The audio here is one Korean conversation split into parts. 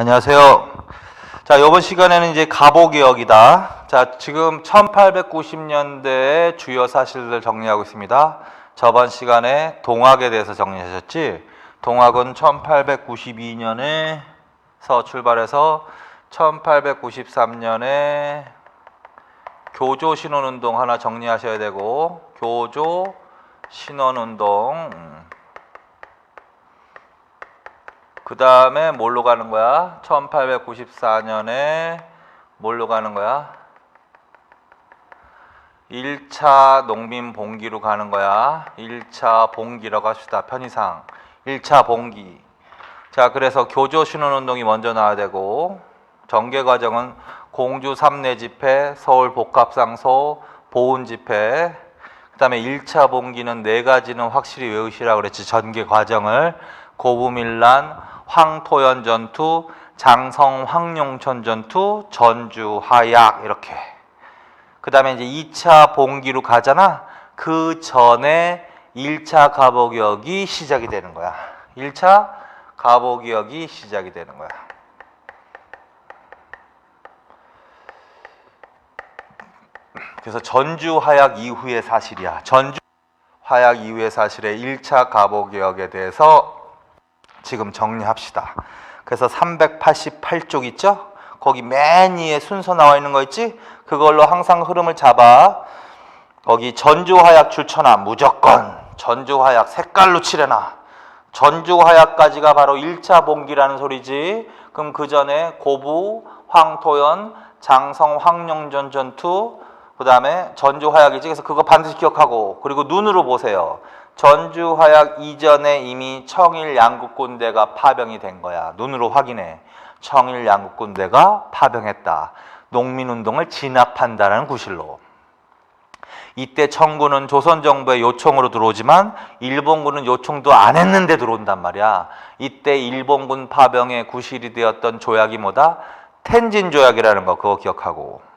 안녕하세요. 자, 이번 시간에는 이제 갑오개혁이다. 자, 지금 1890년대의 주요 사실들 정리하고 있습니다. 저번 시간에 동학에 대해서 정리하셨지? 동학은 1892년에서 출발해서 1893년에 교조 신원운동 하나 정리하셔야 되고, 교조 신원운동. 그 다음에 뭘로 가는 거야? 1894년에 뭘로 가는 거야? 1차 농민봉기로 가는 거야. 1차 봉기라고 합시다. 편의상 1차 봉기. 자, 그래서 교조 신원운동이 먼저 나와야 되고, 전개과정은 공주 3내 집회, 서울 복합상소, 보훈집회. 그 다음에 1차 봉기는 4가지는 확실히 외우시라고 그랬지. 전개과정을. 고부밀란, 황토연 전투, 장성 황룡천 전투, 전주 화약 이렇게. 그 다음에 이제 2차 봉기로 가잖아. 그 전에 1차 갑오개혁이 시작이 되는 거야. 1차 갑오개혁이 시작이 되는 거야. 그래서 전주 화약 이후의 사실이야. 전주 화약 이후의 사실의 1차 갑오개혁에 대해서 지금 정리합시다. 그래서 388쪽 있죠? 거기 맨 위에 순서 나와 있는 거 있지? 그걸로 항상 흐름을 잡아. 거기 전주화약 줄쳐놔. 무조건 전주화약 색깔로 칠해놔. 전주화약까지가 바로 1차 봉기라는 소리지. 그럼 그 전에 고부, 황토연, 장성, 황룡전 전투, 그 다음에 전주화약이지. 그래서 그거 반드시 기억하고, 그리고 눈으로 보세요. 전주화약 이전에 이미 청일 양국군대가 파병이 된 거야. 눈으로 확인해. 청일 양국군대가 파병했다. 농민운동을 진압한다는 구실로. 이때 청군은 조선정부의 요청으로 들어오지만 일본군은 요청도 안 했는데 들어온단 말이야. 이때 일본군 파병의 구실이 되었던 조약이 뭐다? 텐진조약이라는 거, 그거 기억하고.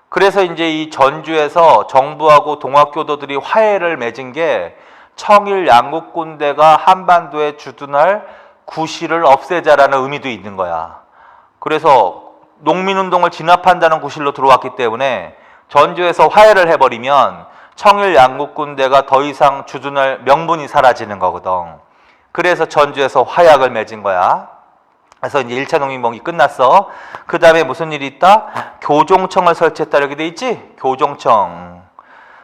그래서 이제 이 전주에서 정부하고 동학교도들이 화해를 맺은 게 청일 양국군대가 한반도에 주둔할 구실을 없애자라는 의미도 있는 거야. 그래서 농민운동을 진압한다는 구실로 들어왔기 때문에 전주에서 화해를 해버리면 청일 양국군대가 더 이상 주둔할 명분이 사라지는 거거든. 그래서 전주에서 화약을 맺은 거야. 그래서 이제 1차 농민봉기 끝났어. 그 다음에 무슨 일이 있다? 교종청을 설치했다 이렇게 돼 있지? 교종청.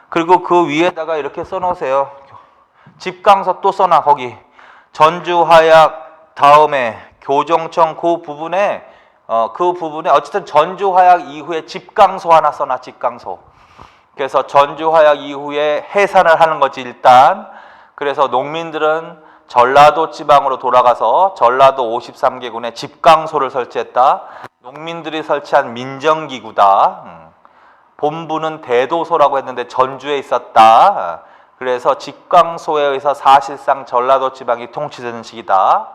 그리고 그 위에다가 이렇게 써놓으세요. 집강서 또 써놔. 거기 전주화약 다음에 교종청 그 부분에 어쨌든 전주화약 이후에 집강소 하나 써놔. 집강소. 그래서 전주화약 이후에 해산을 하는 거지 일단. 그래서 농민들은 전라도 지방으로 돌아가서 전라도 53개군에 집강소를 설치했다. 농민들이 설치한 민정기구다. 본부는 대도소라고 했는데 전주에 있었다. 그래서 집강소에 의해서 사실상 전라도 지방이 통치되는 시기다.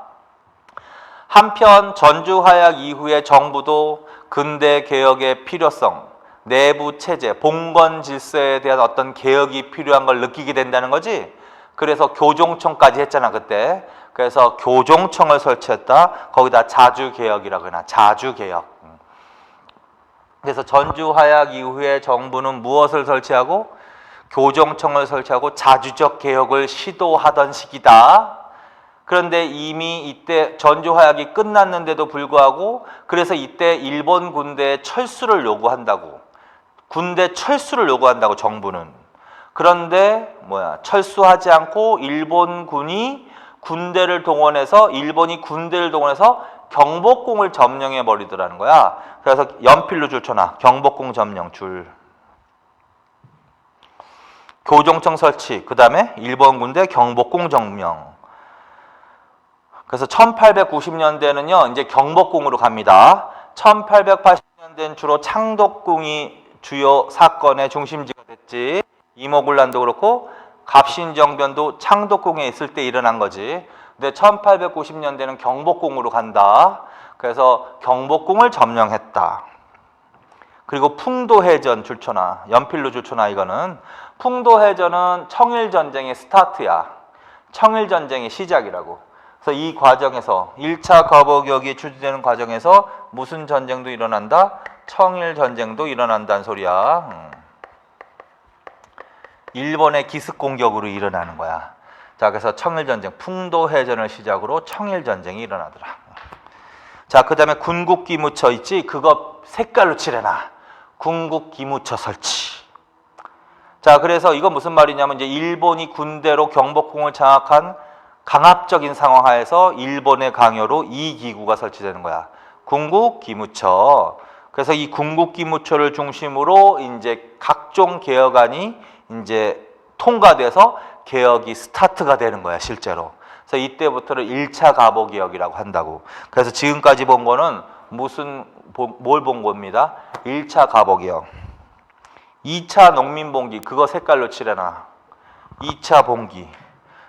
한편 전주화약 이후에 정부도 근대 개혁의 필요성, 내부 체제, 봉건 질서에 대한 어떤 개혁이 필요한 걸 느끼게 된다는 거지. 그래서 교종청까지 했잖아 그때. 그래서 교종청을 설치했다. 거기다 자주개혁이라고 해놔. 자주개혁. 그래서 전주화약 이후에 정부는 무엇을 설치하고? 교종청을 설치하고 자주적 개혁을 시도하던 시기다. 그런데 이미 이때 전주화약이 끝났는데도 불구하고, 그래서 이때 일본 군대의 철수를 요구한다고. 군대 철수를 요구한다고 정부는. 그런데 철수하지 않고 일본이 군대를 동원해서 경복궁을 점령해 버리더라는 거야. 그래서 연필로 줄 쳐놔. 경복궁 점령 줄. 교종청 설치, 그 다음에 일본 군대 경복궁 점령. 그래서 1890년대는요 이제 경복궁으로 갑니다. 1880년대는 주로 창덕궁이 주요 사건의 중심지가 됐지. 이모군란도 그렇고 갑신정변도 창덕궁에 있을 때 일어난 거지. 근데 1890년대는 경복궁으로 간다. 그래서 경복궁을 점령했다. 그리고 풍도해전 줄쳐놔. 연필로 줄쳐놔. 이거는 풍도해전은 청일전쟁의 스타트야. 청일전쟁의 시작이라고. 그래서 이 과정에서 1차 가보개혁이 추진되는 과정에서 무슨 전쟁도 일어난다? 청일 전쟁도 일어난다는 소리야. 일본의 기습 공격으로 일어나는 거야. 자, 그래서 청일 전쟁, 풍도 해전을 시작으로 청일 전쟁이 일어나더라. 자, 그다음에 군국 기무처 있지? 그거 색깔로 칠해놔. 군국 기무처 설치. 자, 그래서 이건 무슨 말이냐면 이제 일본이 군대로 경복궁을 장악한 강압적인 상황 하에서 일본의 강요로 이 기구가 설치되는 거야. 군국 기무처. 그래서 이 군국 기무처를 중심으로 이제 각종 개혁안이 이제 통과돼서 개혁이 스타트가 되는 거야, 실제로. 그래서 이때부터는 1차 가보개혁이라고 한다고. 그래서 지금까지 본 거는 뭘 본 겁니다. 1차 가보개혁. 2차 농민봉기, 그거 색깔로 칠해놔. 2차 봉기.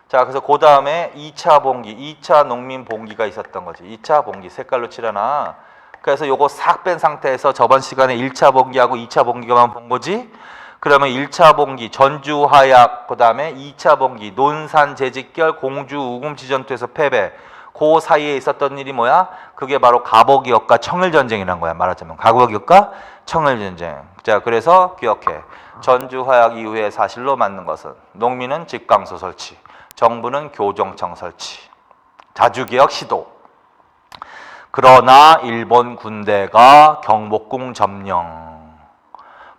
자, 그래서 그 다음에 2차 봉기, 2차 농민봉기가 있었던 거지. 2차 봉기, 색깔로 칠해놔. 그래서 요거 싹 뺀 상태에서 저번 시간에 1차 봉기하고 2차 봉기가만 본 거지. 그러면 1차 봉기, 전주화약, 그 다음에 2차 봉기, 논산 재직결, 공주 우금지전투에서 패배. 그 사이에 있었던 일이 뭐야? 그게 바로 가보개혁과 청일전쟁이란 거야. 말하자면 가보개혁과 청일전쟁. 자, 그래서 기억해. 전주화약 이후의 사실로 맞는 것은 농민은 직강소 설치, 정부는 교정청 설치, 자주개혁 시도. 그러나 일본 군대가 경복궁 점령,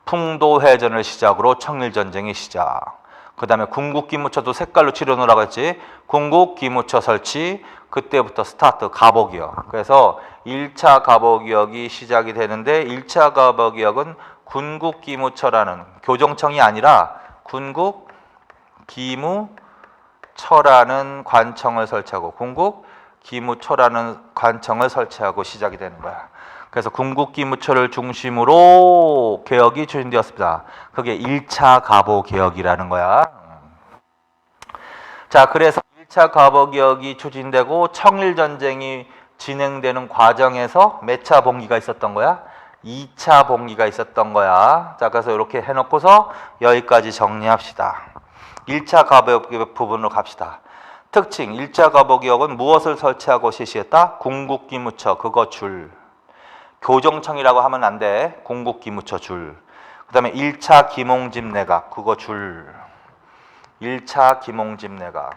풍도해전을 시작으로 청일전쟁이 시작. 그 다음에 군국기무처도 색깔로 칠해놓으라고 했지. 군국기무처 설치, 그때부터 스타트 가보개혁. 그래서 1차 가보개혁이 시작이 되는데 1차 가보개혁은 군국기무처라는 교정청이 아니라 군국기무처라는 관청을 설치하고 군국기무처라는 관청을 설치하고 시작이 되는 거야. 그래서 군국기무처를 중심으로 개혁이 추진되었습니다. 그게 1차 가보개혁이라는 거야. 자, 그래서 1차 가보개혁이 추진되고 청일전쟁이 진행되는 과정에서 몇 차 봉기가 있었던 거야? 2차 봉기가 있었던 거야. 자, 그래서 이렇게 해놓고서 여기까지 정리합시다. 1차 가보개혁 부분으로 갑시다. 특징, 1차 가보개혁은 무엇을 설치하고 실시했다? 군국기무처, 그거 줄. 교정청이라고 하면 안 돼. 군국기무처 줄. 그 다음에 1차 김홍집 내각, 그거 줄. 1차 김홍집 내각.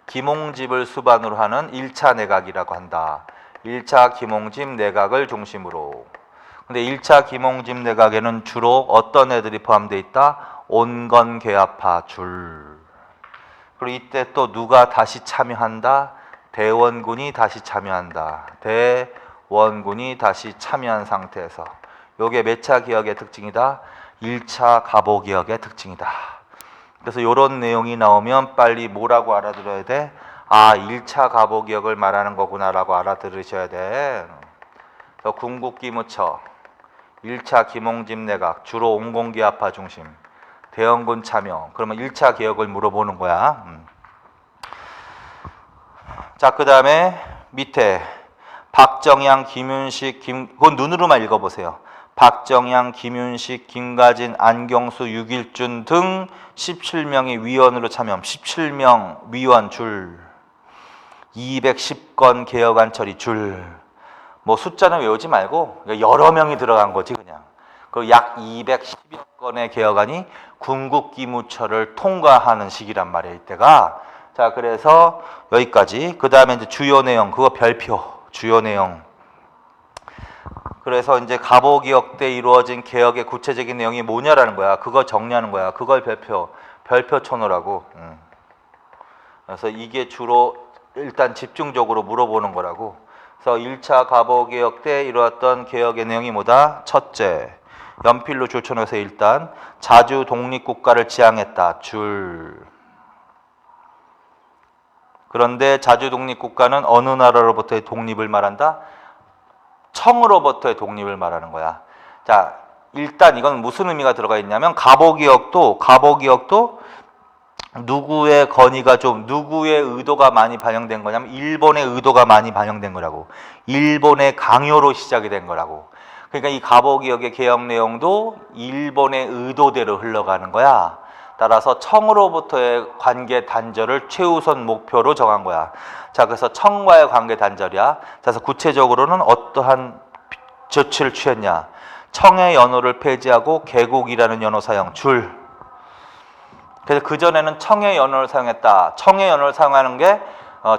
김홍집을 수반으로 하는 1차 내각이라고 한다. 1차 김홍집 내각을 중심으로. 근데 1차 김홍집 내각에는 주로 어떤 애들이 포함되어 있다? 온건개화파 줄. 그리고 이때 또 누가 다시 참여한다? 대원군이 다시 참여한다. 대원군이 다시 참여한 상태에서. 요게 몇 차 개혁의 특징이다? 1차 가보개혁의 특징이다. 그래서 이런 내용이 나오면 빨리 뭐라고 알아들어야 돼? 아, 1차 가보개혁을 말하는 거구나라고 알아들으셔야 돼. 그래서 군국기무처, 1차 김홍집 내각, 주로 온건개화파 중심, 대원군 참여. 그러면 1차 개혁을 물어보는 거야. 자, 그 다음에 밑에 박정양, 김윤식, 그건 눈으로만 읽어보세요. 박정양, 김윤식, 김가진, 안경수, 유길준 등 17명이 위원으로 참여. 17명 위원 줄. 210건 개혁안 처리 줄. 뭐 숫자는 외우지 말고 여러 명이 들어간 거지 그냥. 그 약 210여 건의 개혁안이 군국기무처를 통과하는 시기란 말이에요, 이때가. 자, 그래서 여기까지. 그 다음에 이제 주요 내용, 그거 별표, 주요 내용. 그래서 이제 가보개혁 때 이루어진 개혁의 구체적인 내용이 뭐냐라는 거야. 그걸 정리하는 거야. 그걸 별표촌호라고. 그래서 이게 주로 일단 집중적으로 물어보는 거라고. 그래서 1차 가보개혁 때 이루었던 개혁의 내용이 뭐다? 첫째, 연필로 줄쳐놓아서 일단 자주 독립국가를 지향했다. 줄. 그런데 자주 독립국가는 어느 나라로부터의 독립을 말한다? 청으로부터의 독립을 말하는 거야. 자, 일단 이건 무슨 의미가 들어가 있냐면 가보개혁도 누구의 건의가 좀 누구의 의도가 많이 반영된 거냐면 일본의 의도가 많이 반영된 거라고. 일본의 강요로 시작이 된 거라고. 그러니까 이 가보개혁의 개혁 내용도 일본의 의도대로 흘러가는 거야. 따라서 청으로부터의 관계 단절을 최우선 목표로 정한 거야. 자, 그래서 청과의 관계 단절이야. 그래서 구체적으로는 어떠한 조치를 취했냐? 청의 연호를 폐지하고 개국이라는 연호 사용 줄. 그래서 그전에는 청의 연호를 사용했다. 청의 연호를 사용하는 게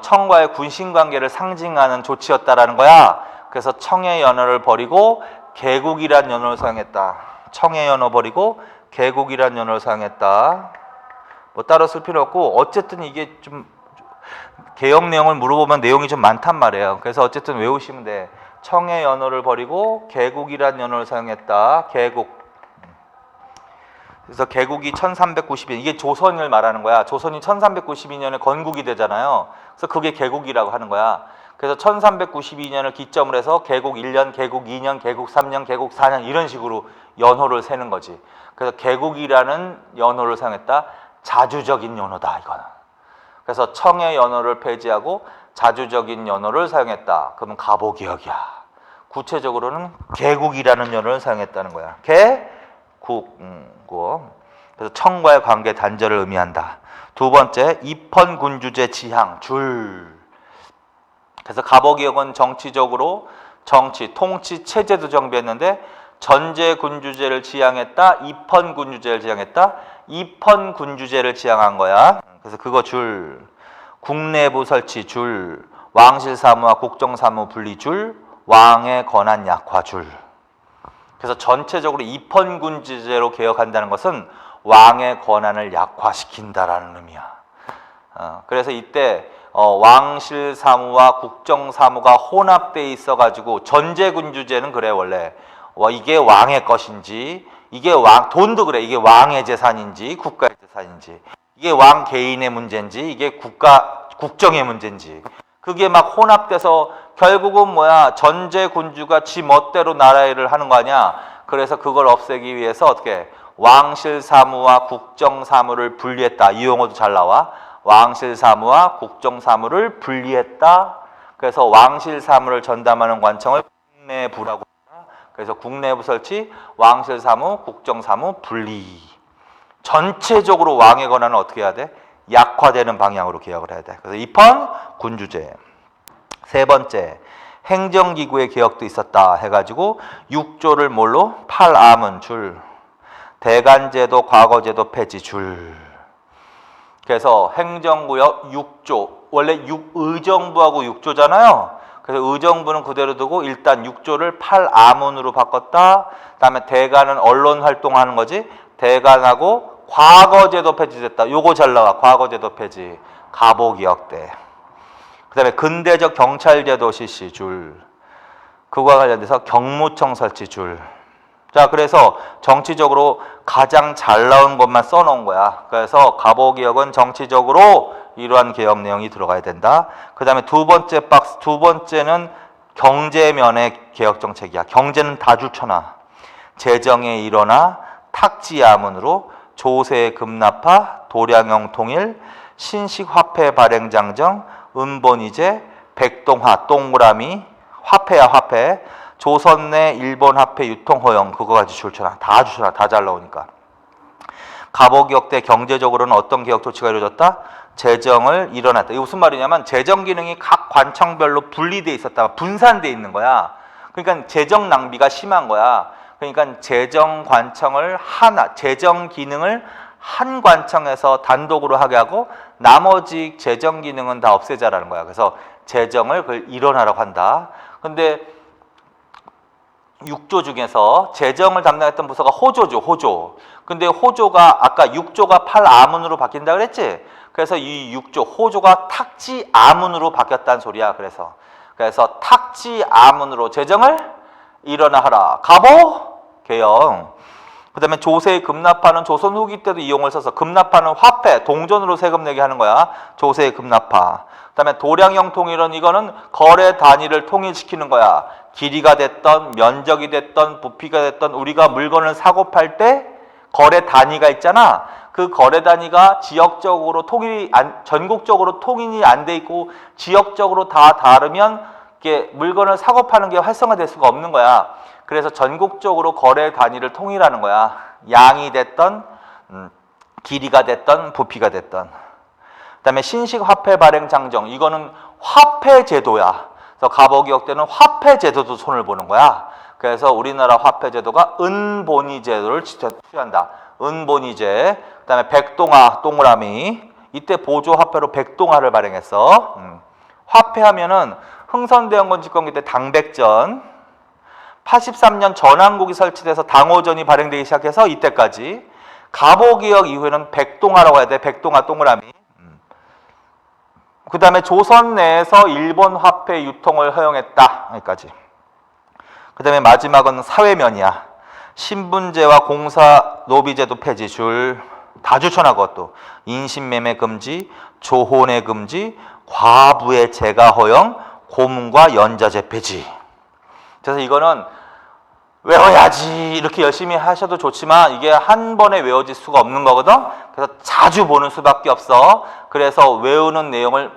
청과의 군신 관계를 상징하는 조치였다라는 거야. 그래서 청의 연호를 버리고 개국이란 연호를 사용했다. 청의 연호 버리고 개국이란 연호를 사용했다. 뭐 따로 쓸 필요 없고 어쨌든 이게 좀 개혁 내용을 물어보면 내용이 좀 많단 말이에요. 그래서 어쨌든 외우시면 돼. 청의 연호를 버리고 개국이란 연호를 사용했다. 개국. 그래서 개국이 1392년, 이게 조선을 말하는 거야. 조선이 1392년에 건국이 되잖아요. 그래서 그게 개국이라고 하는 거야. 그래서 1392년을 기점으로 해서 개국 1년, 개국 2년, 개국 3년, 개국 4년 이런 식으로 연호를 세는 거지. 그래서 개국이라는 연호를 사용했다. 자주적인 연호다 이거는. 그래서 청의 연호를 폐지하고 자주적인 연호를 사용했다. 그러면 가보개혁이야. 구체적으로는 개국이라는 연호를 사용했다는 거야. 그래서 청과의 관계 단절을 의미한다. 두 번째, 입헌군주제 지향 줄. 그래서 가보개혁은 정치적으로 통치 체제도 정비했는데 전제군주제를 지향했다. 입헌군주제를 지향했다. 입헌군주제를 지향한 거야. 그래서 그거 줄. 국내부 설치 줄. 왕실사무와 국정사무 분리 줄. 왕의 권한 약화 줄. 그래서 전체적으로 입헌군주제로 개혁한다는 것은 왕의 권한을 약화시킨다라는 의미야. 그래서 이때 왕실사무와 국정사무가 혼합돼 있어가지고 전제군주제는 그래 원래 이게 왕의 것인지 이게 돈도 그래 이게 왕의 재산인지 국가의 재산인지 이게 왕 개인의 문제인지 이게 국정의 문제인지 그게 막 혼합돼서 결국은 뭐야 전제군주가 지 멋대로 나라 일을 하는 거 아니야. 그래서 그걸 없애기 위해서 어떻게 왕실사무와 국정사무를 분리했다. 이 용어도 잘 나와. 왕실사무와 국정사무를 분리했다. 그래서 왕실사무를 전담하는 관청을 국내부라고 한다. 그래서 국내부 설치, 왕실사무, 국정사무 분리. 전체적으로 왕의 권한은 어떻게 해야 돼? 약화되는 방향으로 개혁을 해야 돼. 그래서 입헌 군주제. 세 번째, 행정기구의 개혁도 있었다 해가지고 6조를 뭘로? 팔아문 줄. 대간제도, 과거제도 폐지 줄. 그래서 행정구역 6조. 원래 의정부하고 6조잖아요. 그래서 의정부는 그대로 두고 일단 6조를 팔아문으로 바꿨다. 그다음에 대간은 언론 활동하는 거지. 대간하고 과거제도 폐지됐다. 요거 잘 나와. 과거제도 폐지. 가보개혁 때. 그 다음에 근대적 경찰제도 실시 줄. 그거와 관련돼서 경무청 설치 줄. 자, 그래서 정치적으로 가장 잘 나온 것만 써놓은 거야. 그래서 가보개혁은 정치적으로 이러한 개혁 내용이 들어가야 된다. 그 다음에 두 번째 박스, 두 번째는 경제면의 개혁 정책이야. 경제는 다 줄쳐놔. 재정의 일원화, 탁지야문으로 조세 급납화, 도량형 통일, 신식화폐 발행 장정, 은본이제, 백동화, 동그라미, 화폐야 화폐, 조선 내 일본 화폐 유통 허용 그거까지 줄쳐놔. 다 줄쳐놔. 다 잘 나오니까. 가보개혁 때 경제적으로는 어떤 개혁 조치가 이루어졌다? 재정을 일어났다. 이게 무슨 말이냐면 재정 기능이 각 관청별로 분리돼 있었다. 분산돼 있는 거야. 그러니까 재정 낭비가 심한 거야. 그러니까 재정 관청을 재정 기능을 한 관청에서 단독으로 하게 하고 나머지 재정 기능은 다 없애자라는 거야. 그래서 재정을 그걸 일원화라고 한다. 근데 6조 중에서 재정을 담당했던 부서가 호조죠. 호조. 근데 호조가 아까 6조가 팔아문으로 바뀐다 그랬지? 그래서 이 6조 호조가 탁지아문으로 바뀌었다는 소리야. 그래서 탁지아문으로 재정을 일원화하라. 가보개혁. 그 다음에 조세의 급납화는 조선 후기 때도 이용을 써서 급납화는 화폐, 동전으로 세금 내게 하는 거야. 조세의 급납화. 그 다음에 도량형 통일은 이거는 거래 단위를 통일시키는 거야. 길이가 됐던 면적이 됐던 부피가 됐던 우리가 물건을 사고 팔 때 거래 단위가 있잖아. 그 거래 단위가 지역적으로 전국적으로 통일이 안 돼 있고 지역적으로 다 다르면 이게 물건을 사고 파는 게 활성화될 수가 없는 거야. 그래서 전국적으로 거래 단위를 통일하는 거야. 양이 됐던 길이가 됐던 부피가 됐던. 그다음에 신식 화폐 발행 장정, 이거는 화폐 제도야. 그래서 갑오기역 때는 화폐 제도도 손을 보는 거야. 그래서 우리나라 화폐 제도가 은본위 제도를 취한다. 은본위제. 그다음에 백동화 동그라미. 이때 보조 화폐로 백동화를 발행했어. 화폐하면은 흥선대원군 집권기 때 당백전, 83년 전항국이 설치돼서 당호전이 발행되기 시작해서 이때까지. 갑오기역 이후에는 백동화라고 해야 돼. 백동화 동그라미. 그 다음에 조선 내에서 일본 화폐 유통을 허용했다. 여기까지. 그 다음에 마지막은 사회면이야. 신분제와 공사 노비제도 폐지 줄 다 추천하고, 또 인신매매 금지, 조혼의 금지, 과부의 재가 허용, 고문과 연자제 폐지. 그래서 이거는 외워야지 이렇게 열심히 하셔도 좋지만 이게 한 번에 외워질 수가 없는 거거든. 그래서 자주 보는 수밖에 없어. 그래서 외우는 내용을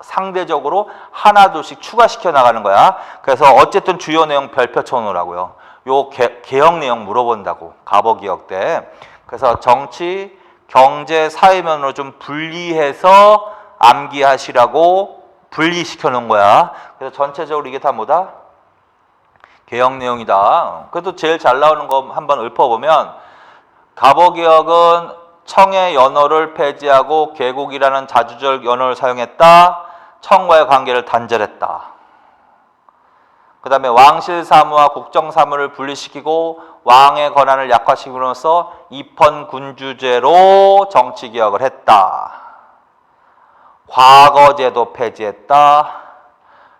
상대적으로 하나둘씩 추가시켜 나가는 거야. 그래서 어쨌든 주요 내용 별표 쳐놓으라고요. 요 개혁 내용 물어본다고, 갑오기역 때. 그래서 정치, 경제, 사회면으로 좀 분리해서 암기하시라고 분리시켜 놓은 거야. 그래서 전체적으로 이게 다 뭐다? 개혁 내용이다. 그래도 제일 잘 나오는 거 한번 읊어보면, 갑오기역은 청의 연호를 폐지하고 개국이라는 자주적 연호를 사용했다. 청과의 관계를 단절했다. 그 다음에 왕실사무와 국정사무를 분리시키고 왕의 권한을 약화시킴으로써 입헌군주제로 정치개혁을 했다. 과거제도 폐지했다.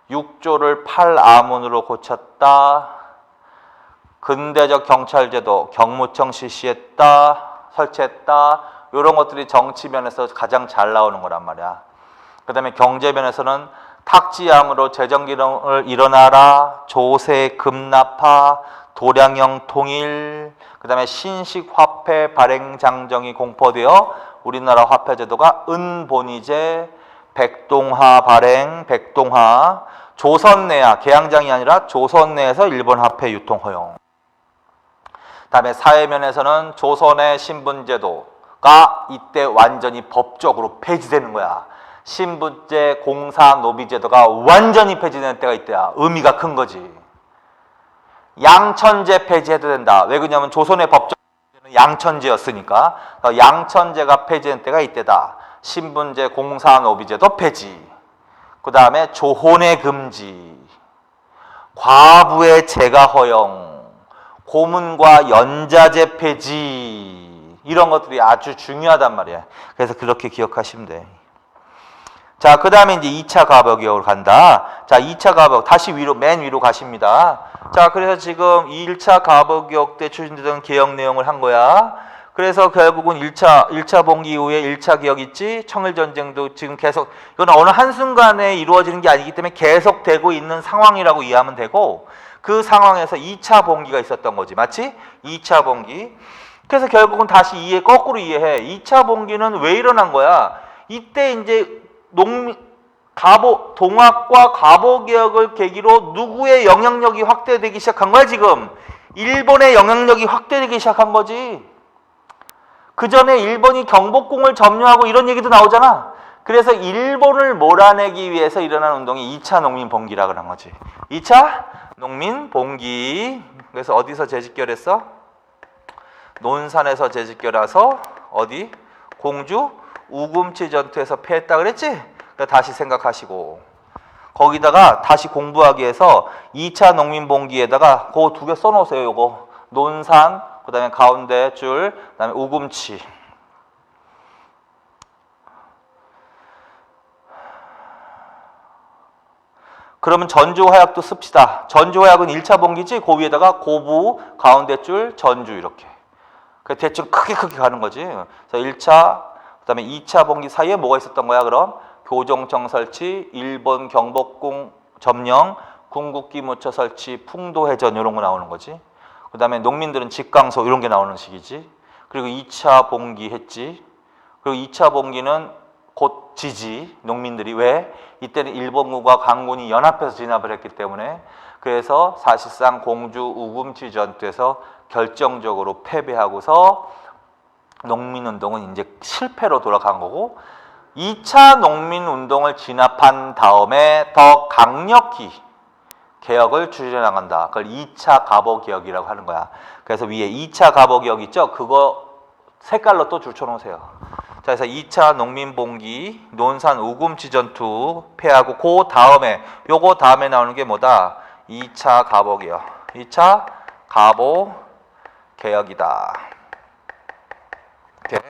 6조를 8아문으로 고쳤다. 근대적 경찰제도 경무청 실시했다. 설치했다. 이런 것들이 정치면에서 가장 잘 나오는 거란 말이야. 그 다음에 경제면에서는 탁지함으로 재정기능을 일어나라. 조세 급납화, 도량형 통일, 그 다음에 신식 화폐 발행 장정이 공포되어 우리나라 화폐 제도가 은본위제, 백동화 발행, 백동화, 조선 내야, 개항장이 아니라 조선 내에서 일본 화폐 유통 허용. 다음에 사회면에서는 조선의 신분제도가 이때 완전히 법적으로 폐지되는 거야. 신분제, 공사, 노비제도가 완전히 폐지되는 때가 이때야. 의미가 큰 거지. 양천제 폐지해도 된다. 왜 그러냐면 조선의 법적제는 양천제였으니까. 양천제가 폐지된 때가 이때다. 신분제, 공사, 노비제도 폐지. 그 다음에 조혼의 금지, 과부의 재가 허용, 고문과 연자제 폐지, 이런 것들이 아주 중요하단 말이야. 그래서 그렇게 기억하시면 돼. 자, 그 다음에 이제 2차 갑오기역으로 간다. 자, 2차 갑오기역 다시 위로, 맨 위로 가십니다. 자, 그래서 지금 1차 갑오기역 때 추진되던 개혁 내용을 한 거야. 그래서 결국은 1차 봉기 이후에 1차 개혁 있지? 청일전쟁도 지금 계속, 이건 어느 한순간에 이루어지는 게 아니기 때문에 계속되고 있는 상황이라고 이해하면 되고, 그 상황에서 2차 봉기가 있었던 거지. 맞지? 2차 봉기. 그래서 결국은 다시 거꾸로 이해해. 2차 봉기는 왜 일어난 거야? 이때 이제 동학과 갑오개혁을 계기로 누구의 영향력이 확대되기 시작한 거야, 지금? 일본의 영향력이 확대되기 시작한 거지. 그 전에 일본이 경복궁을 점령하고 이런 얘기도 나오잖아. 그래서 일본을 몰아내기 위해서 일어난 운동이 2차 농민봉기라 그런 거지. 2차 농민봉기. 그래서 어디서 재집결했어? 논산에서 재집결해서 어디? 공주 우금치 전투에서 패했다 그랬지? 그러니까 다시 생각하시고, 거기다가 다시 공부하기 위해서 2차 농민봉기에다가 그거 2개 써놓으세요. 요거 논산, 그 다음에 가운데 줄, 그 다음에 우금치. 그러면 전주화약도 씁시다. 전주화약은 1차 봉기지? 그 위에다가 고부, 가운데 줄, 전주 이렇게. 대충 크게 가는 거지. 그래서 1차, 그 다음에 2차 봉기 사이에 뭐가 있었던 거야, 그럼? 교정청 설치, 일본 경복궁 점령, 궁극기 모처 설치, 풍도해전 이런 거 나오는 거지. 그 다음에 농민들은 직강소 이런 게 나오는 식이지. 그리고 2차 봉기 했지. 그리고 2차 봉기는 곧 지지. 농민들이 왜? 이때는 일본군과 강군이 연합해서 진압을 했기 때문에. 그래서 사실상 공주 우금치 전투에서 결정적으로 패배하고서 농민운동은 이제 실패로 돌아간 거고 2차 농민운동을 진압한 다음에 더 강력히 개혁을 추진해 나간다. 그걸 2차 갑오개혁이라고 하는 거야. 그래서 위에 2차 갑오개혁 있죠? 그거 색깔로 또 줄쳐 놓으세요. 자, 그래서 2차 농민봉기, 논산 우금치 전투 패하고 그 다음에 요거 다음에 나오는 게 뭐다? 2차 갑오개혁. 2차 갑오개혁이다. 이렇게.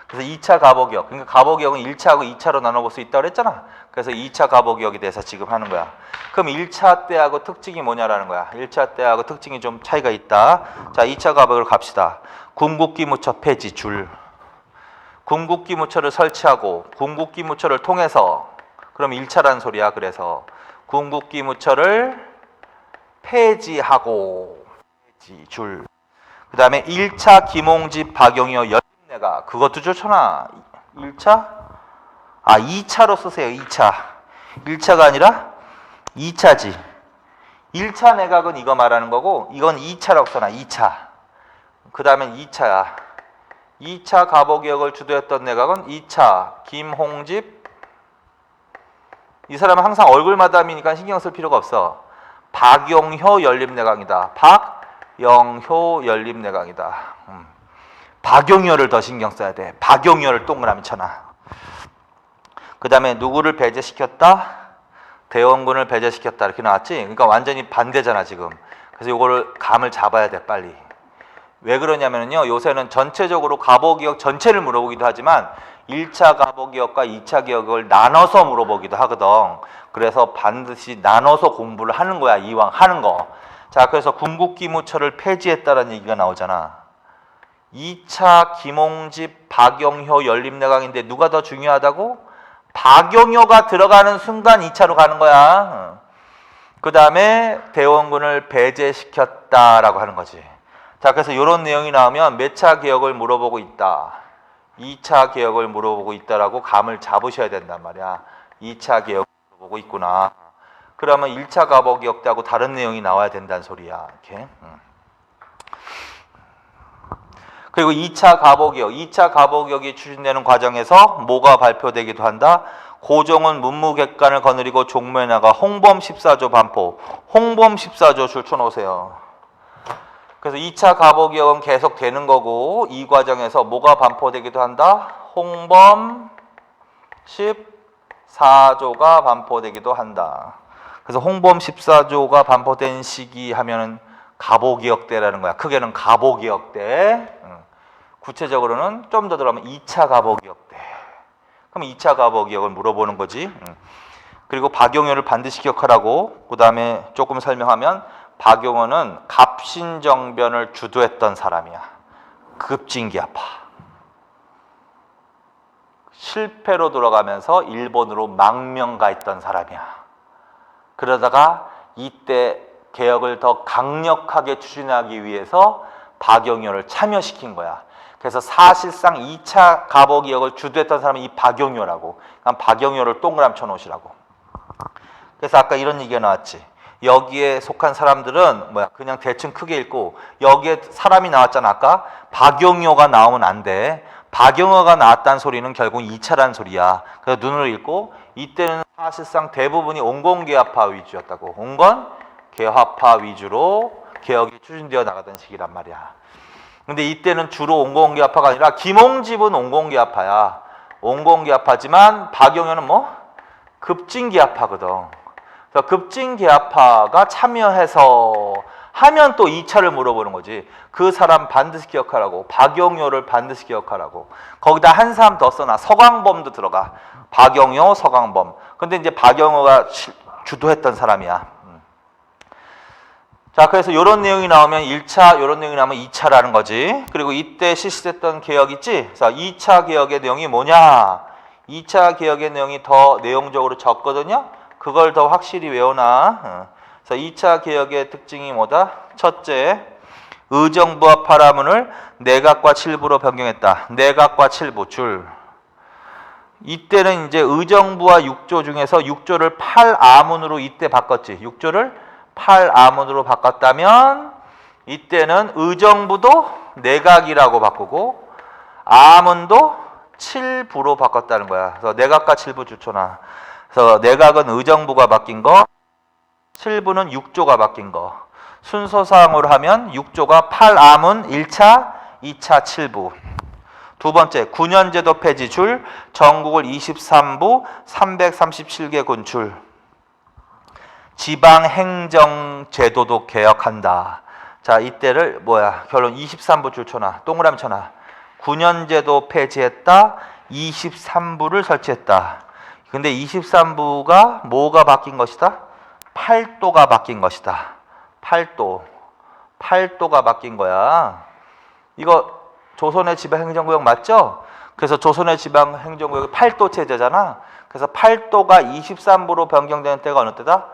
그래서 2차 갑오개혁. 그러니까 갑오개혁은 1차하고 2차로 나눠볼 수 있다고 그랬잖아. 그래서 2차 갑오개혁에 대해서 지금 하는 거야. 그럼 1차 때하고 특징이 뭐냐라는 거야. 1차 때하고 특징이 좀 차이가 있다. 자, 2차 갑오개혁을 갑시다. 궁극기무처 폐지 줄. 궁극기무처를 설치하고 궁극기무처를 통해서 그럼 1차라는 소리야. 그래서 궁극기무처를 폐지하고 폐지 줄. 그 다음에 1차 김홍집 박용효 연립내각. 그것도 좋잖아. 1차? 2차로 쓰세요. 2차. 1차가 아니라 2차지. 1차 내각은 이거 말하는 거고 이건 2차라고 써놔. 2차. 그 다음엔 2차야. 2차 갑오개혁을 주도했던 내각은 2차 김홍집. 이 사람은 항상 얼굴 마담이니까 신경 쓸 필요가 없어. 박용효 연립내각이다. 박영효 연립내각이다. 박용효를 더 신경 써야 돼. 박용효를 동그라미 쳐놔. 그 다음에 누구를 배제시켰다? 대원군을 배제시켰다. 이렇게 나왔지? 그러니까 완전히 반대잖아 지금. 그래서 이거를 감을 잡아야 돼 빨리. 왜 그러냐면요, 요새는 전체적으로 갑오개혁 전체를 물어보기도 하지만 1차 갑오개혁과 2차 개혁을 나눠서 물어보기도 하거든. 그래서 반드시 나눠서 공부를 하는 거야. 이왕 하는 거. 자, 그래서 궁극기무처를 폐지했다는 얘기가 나오잖아. 2차 김홍집 박영효 연립내각인데 누가 더 중요하다고? 박영효가 들어가는 순간 2차로 가는 거야. 그 다음에 대원군을 배제시켰다라고 하는 거지. 자, 그래서 이런 내용이 나오면 몇 차 개혁을 물어보고 있다. 2차 개혁을 물어보고 있다라고 감을 잡으셔야 된단 말이야. 2차 개혁을 물어보고 있구나. 그러면 1차 갑오개혁 때하고 다른 내용이 나와야 된다는 소리야. 이렇게. 그리고 2차 갑오개혁. 2차 갑오개혁이 추진되는 과정에서 뭐가 발표되기도 한다. 고종은 문무객관을 거느리고 종무에 나가 홍범 14조 반포. 홍범 14조 줄쳐놓으세요. 그래서 2차 갑오개혁은 계속 되는 거고 이 과정에서 뭐가 반포되기도 한다? 홍범 14조가 반포되기도 한다. 그래서 홍범 14조가 반포된 시기 하면은 갑오개혁 때라는 거야. 크게는 갑오개혁 때. 구체적으로는 좀 더 들어가면 2차 갑오개혁 때. 그럼 2차 갑오개혁을 물어보는 거지. 그리고 박용효를 반드시 기억하라고. 그 다음에 조금 설명하면 박용효는 갑신정변을 주도했던 사람이야. 급진기아파. 실패로 돌아가면서 일본으로 망명가했던 사람이야. 그러다가 이때 개혁을 더 강력하게 추진하기 위해서 박용효를 참여시킨 거야. 그래서 사실상 2차 갑오개혁을 주도했던 사람이 이 박용효라고. 그러니까 박용효를 동그라미 쳐놓으시라고. 그래서 아까 이런 얘기가 나왔지. 여기에 속한 사람들은 그냥 대충 크게 읽고 여기에 사람이 나왔잖아. 아까 박용효가 나오면 안 돼. 박용효가 나왔다는 소리는 결국 2차라는 소리야. 그래서 눈으로 읽고 이때는 사실상 대부분이 온건개화파 위주였다고. 온건개화파 위주로 개혁이 추진되어 나가던 시기란 말이야. 근데 이때는 주로 온건개화파가 아니라 김홍집은 온건개화파야. 온건개화파지만 박용효는 급진개화파거든. 그래서 급진개화파가 참여해서 하면 또 2차를 물어보는 거지. 그 사람 반드시 기억하라고. 박용효를 반드시 기억하라고. 거기다 한 사람 더 써놔. 서광범도 들어가. 박용효, 서광범. 근데 이제 박용효가 주도했던 사람이야. 자, 그래서 이런 내용이 나오면 1차, 이런 내용이 나오면 2차라는 거지. 그리고 이때 실시됐던 개혁 있지? 그래서 2차 개혁의 내용이 뭐냐? 2차 개혁의 내용이 더 내용적으로 적거든요. 그걸 더 확실히 외워놔. 그래서 2차 개혁의 특징이 뭐다? 첫째, 의정부와 파라문을 내각과 칠부로 변경했다. 내각과 칠부 줄. 이때는 이제 의정부와 6조 중에서 6조를 8아문으로 이때 바꿨지. 6조를 8아문으로 바꿨다면 이때는 의정부도 내각이라고 바꾸고 암은도 7부로 바꿨다는 거야. 그래서 내각과 7부 주초나. 그래서 내각은 의정부가 바뀐 거, 7부는 6조가 바뀐 거. 순서상으로 하면 6조가 8암은 1차, 2차 7부. 두 번째, 9년제도 폐지 줄, 전국을 23부, 337개 군출. 지방행정제도도 개혁한다. 자, 이때를 결론 23부 줄 쳐놔. 동그라미 쳐놔. 9년제도 폐지했다. 23부를 설치했다. 근데 23부가 뭐가 바뀐 것이다? 8도가 바뀐 것이다. 8도가 바뀐 거야. 이거 조선의 지방행정구역 맞죠? 그래서 조선의 지방행정구역이 8도 체제잖아. 그래서 8도가 23부로 변경되는 때가 어느 때다?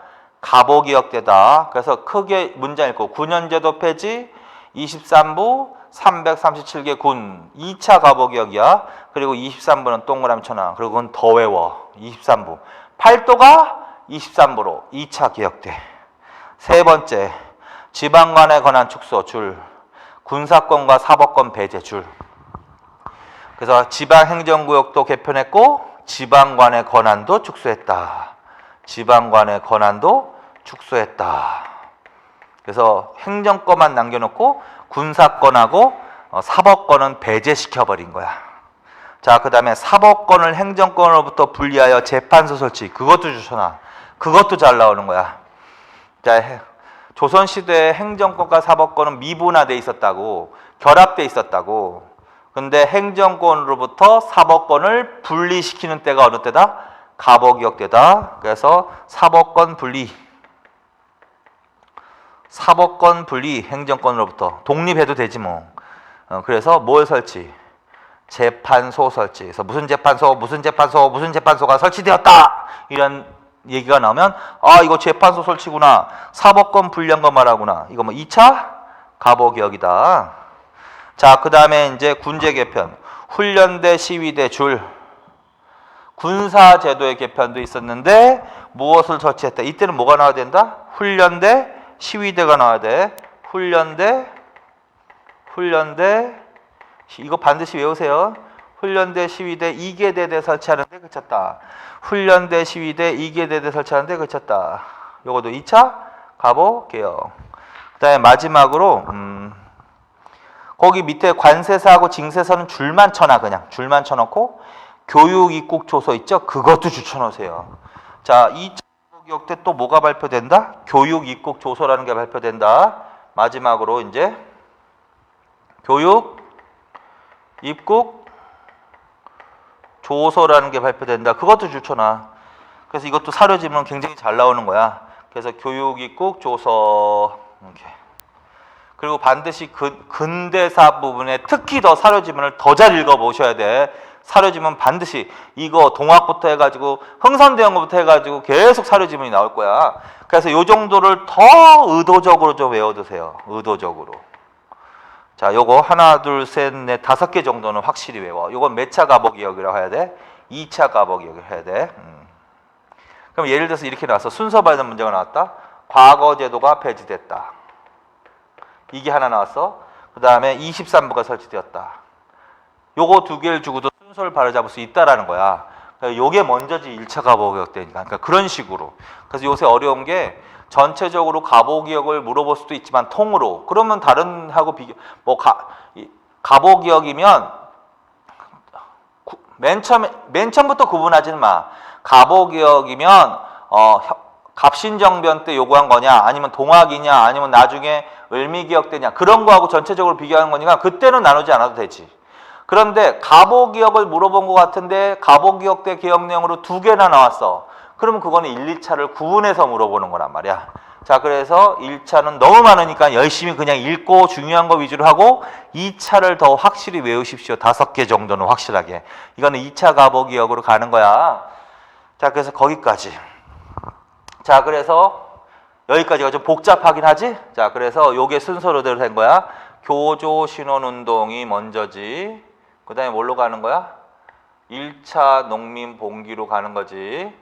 가보기역 때다. 그래서 크게 문장 읽고 9년제도 폐지, 23부, 337개 군, 2차 가보기역이야. 그리고 23부는 동그라미 쳐놔. 그리고 그건 더 외워. 23부. 8도가 23부로 2차 기역대. 세 번째, 지방관에 관한 축소 줄. 군사권과 사법권 배제 줄. 그래서 지방행정구역도 개편했고 지방관의 권한도 축소했다. 지방관의 권한도 축소했다. 그래서 행정권만 남겨놓고 군사권하고 사법권은 배제시켜버린 거야. 자, 그 다음에 사법권을 행정권으로부터 분리하여 재판소 설치. 그것도 주셔놔. 그것도 잘 나오는 거야. 자, 조선시대에 행정권과 사법권은 미분화돼 있었다고, 결합돼 있었다고. 근데 행정권으로부터 사법권을 분리시키는 때가 어느 때다? 가보기역 때다. 그래서 사법권 분리, 행정권으로부터 독립해도 되지 뭐. 그래서 뭘 설치? 재판소 설치. 그래서 무슨 재판소가 설치되었다. 이런 얘기가 나오면 이거 재판소 설치구나. 사법권 분리한 거 말하구나. 이거 뭐 2차 가보기역이다. 자, 그 다음에 이제 군제 개편. 훈련대, 시위대 줄. 군사제도의 개편도 있었는데 무엇을 설치했다? 이때는 뭐가 나와야 된다? 훈련대, 시위대가 나와야 돼. 훈련대, 이거 반드시 외우세요. 훈련대, 시위대, 이계대대 설치하는데 그쳤다. 훈련대, 시위대, 이계대대 설치하는데 그쳤다. 요것도 2차 가보개혁. 그 다음에 마지막으로 거기 밑에 관세사하고 징세서는 줄만 쳐놔. 그냥 줄만 쳐놓고 교육 입국 조서 있죠? 그것도 줄쳐놓으세요. 자, 2차 가보개혁 때 또 뭐가 발표된다? 교육 입국 조서라는 게 발표된다. 마지막으로 이제 교육 입국 조서라는 게 발표된다. 그것도 줄쳐놔. 그래서 이것도 사료지문은 굉장히 잘 나오는 거야. 그래서 교육 입국 조서 이렇게. 그리고 반드시 근대사 부분에 특히 더 사료지문을 더 잘 읽어보셔야 돼. 사료지문 반드시 이거 동학부터 해가지고 흥선대원부터 해가지고 계속 사료지문이 나올 거야. 그래서 요 정도를 더 의도적으로 좀 외워두세요. 의도적으로. 자, 요거 하나, 둘, 셋, 넷, 5개 정도는 확실히 외워. 요건 몇 차 가보기역이라고 해야 돼? 2차 가보기역을 해야 돼. 그럼 예를 들어서 이렇게 나왔어. 순서 받는 문제가 나왔다. 과거 제도가 폐지됐다. 이게 하나 나왔어. 그 다음에 23부가 설치되었다. 요거 두 개를 주고도 순서를 바로잡을 수 있다라는 거야. 그러니까 요게 먼저지 1차 가보기역 때니까. 그러니까 그런 식으로. 그래서 요새 어려운 게 전체적으로 가보기역을 물어볼 수도 있지만 통으로. 그러면 다른 하고 비교. 가보기역이면 맨 처음부터 구분하지는 마. 가보기역이면 갑신정변 때 요구한 거냐, 아니면 동학이냐, 아니면 나중에 을미기역 때냐, 그런 거하고 전체적으로 비교하는 거니까 그때는 나누지 않아도 되지. 그런데 가보기역을 물어본 것 같은데 가보기역 때 개혁 내용으로 2개나 나왔어. 그러면 그거는 1, 2차를 구분해서 물어보는 거란 말이야. 자, 그래서 1차는 너무 많으니까 열심히 그냥 읽고 중요한 거 위주로 하고 2차를 더 확실히 외우십시오. 5개 정도는 확실하게. 이거는 2차 가보기역으로 가는 거야. 자, 그래서 거기까지. 자, 그래서 여기까지가 좀 복잡하긴 하지? 자, 그래서 요게 순서로대로 된 거야. 교조 신원운동이 먼저지. 그 다음에 뭘로 가는 거야? 1차 농민봉기로 가는 거지.